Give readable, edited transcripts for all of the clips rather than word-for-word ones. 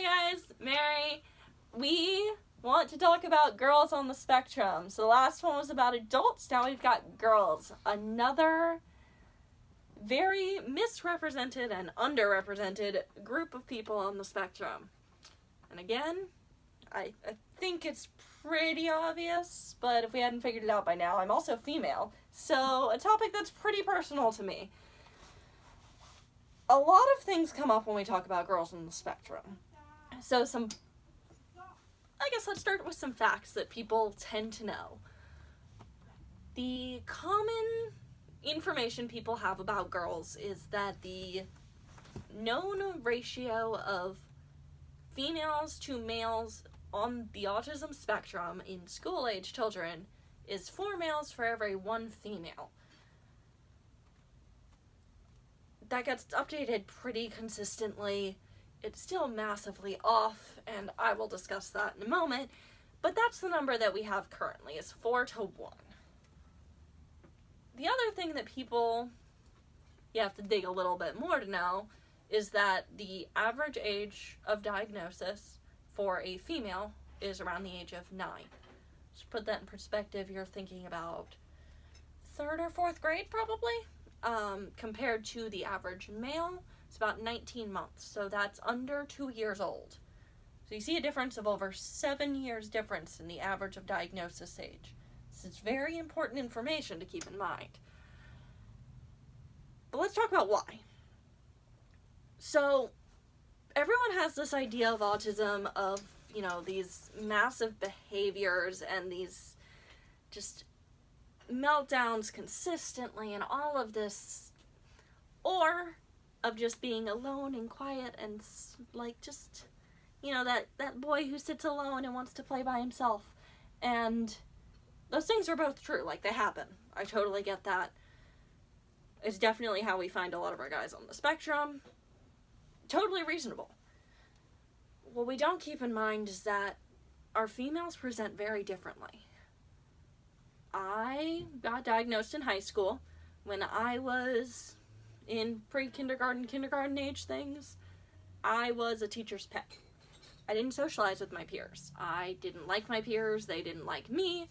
guys, Mary. We want to talk about girls on the spectrum. So the last one was about adults, now we've got girls. Another very misrepresented and underrepresented group of people on the spectrum. And again, I think it's pretty obvious, but if we hadn't figured it out by now, I'm also female. So a topic that's pretty personal to me. A lot of things come up when we talk about girls on the spectrum. So I guess let's start with some facts that people tend to know. The common information people have about girls is that the known ratio of females to males on the autism spectrum in school-age children is 4 males for every 1 female. That gets updated pretty consistently. It's still massively off, and I will discuss that in a moment, but that's the number that we have currently, is 4 to 1. The other thing that you have to dig a little bit more to know is that the average age of diagnosis for a female is around the age of 9. To put that in perspective, you're thinking about 3rd or 4th grade, probably. Compared to the average male, it's about 19 months, so that's under 2 years old. So you see a difference of over 7 years difference in the average of diagnosis age. This is very important information to keep in mind. But let's talk about why. So everyone has this idea of autism of, these massive behaviors and these just meltdowns consistently and all of this, or of just being alone and quiet and that boy who sits alone and wants to play by himself. And those things are both true, they happen. I totally get that. It's definitely how we find a lot of our guys on the spectrum. Totally reasonable. What we don't keep in mind is that our females present very differently. I got diagnosed in high school when I was in kindergarten age things. I was a teacher's pet. I didn't socialize with my peers. I didn't like my peers. They didn't like me.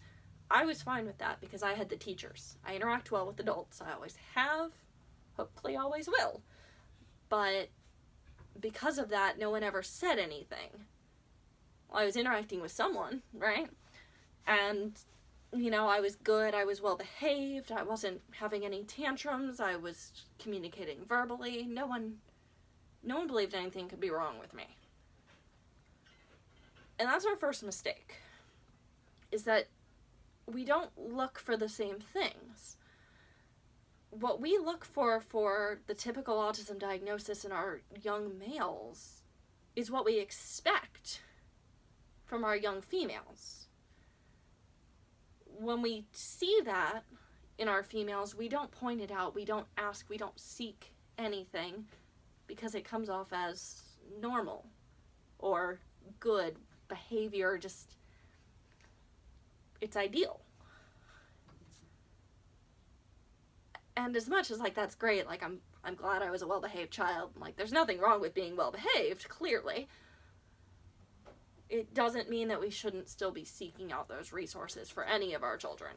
I was fine with that because I had the teachers. I interact well with adults. I always have. Hopefully always will. But because of that, no one ever said anything. Well, I was interacting with someone, right? And I was good, I was well behaved, I wasn't having any tantrums, I was communicating verbally. No one believed anything could be wrong with me. And that's our first mistake, is that we don't look for the same things. What we look for the typical autism diagnosis in our young males is what we expect from our young females. When we see that in our females, we don't point it out, we don't ask, we don't seek anything, because it comes off as normal or good behavior, it's ideal. And as much as that's great, I'm glad I was a well-behaved child, there's nothing wrong with being well-behaved, clearly. It doesn't mean that we shouldn't still be seeking out those resources for any of our children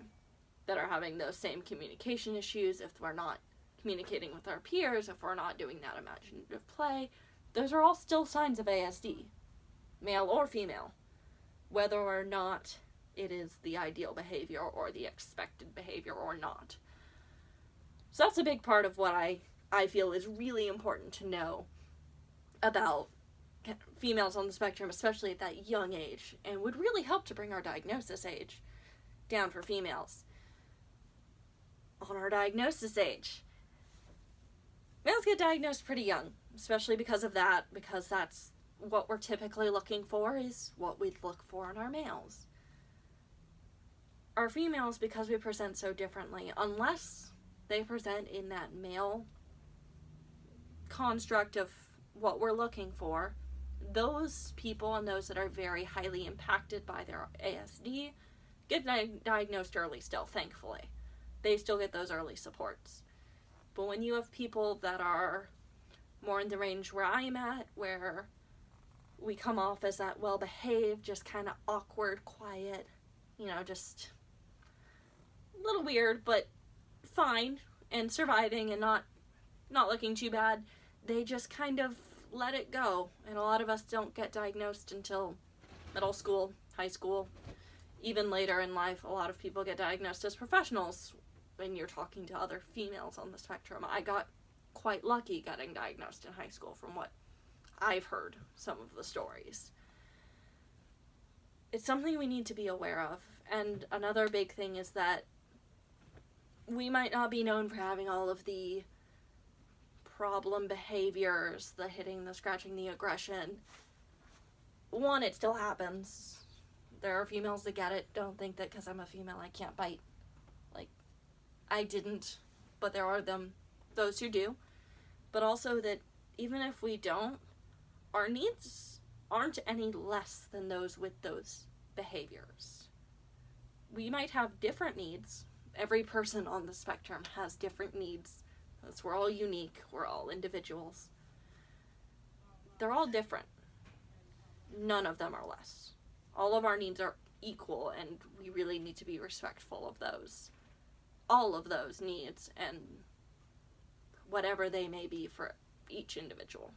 that are having those same communication issues. If we're not communicating with our peers, if we're not doing that imaginative play, those are all still signs of ASD, male or female, whether or not it is the ideal behavior or the expected behavior or not. So that's a big part of what I feel is really important to know about females on the spectrum, especially at that young age, and would really help to bring our diagnosis age down for females. On our diagnosis age, males get diagnosed pretty young, especially because of that, because that's what we're typically looking for, is what we'd look for in our males. Our females, because we present so differently, unless they present in that male construct of what we're looking for, those people and those that are very highly impacted by their ASD get diagnosed early still, thankfully. They still get those early supports. But when you have people that are more in the range where I'm at, where we come off as that well-behaved, just kind of awkward, quiet, just a little weird, but fine, and surviving and not looking too bad. They just kind of let it go. And a lot of us don't get diagnosed until middle school, high school, even later in life. A lot of people get diagnosed as professionals when you're talking to other females on the spectrum. I got quite lucky getting diagnosed in high school from what I've heard some of the stories. It's something we need to be aware of. And another big thing is that we might not be known for having all of the problem behaviors, the hitting, the scratching, the aggression. One, it still happens. There are females that get it. Don't think that because I'm a female I can't bite. Like, I didn't, but there are those who do. But also that even if we don't, our needs aren't any less than those with those behaviors. We might have different needs. Every person on the spectrum has different needs. Because we're all unique. We're all individuals. They're all different. None of them are less. All of our needs are equal, and we really need to be respectful of those. All of those needs, and whatever they may be for each individual.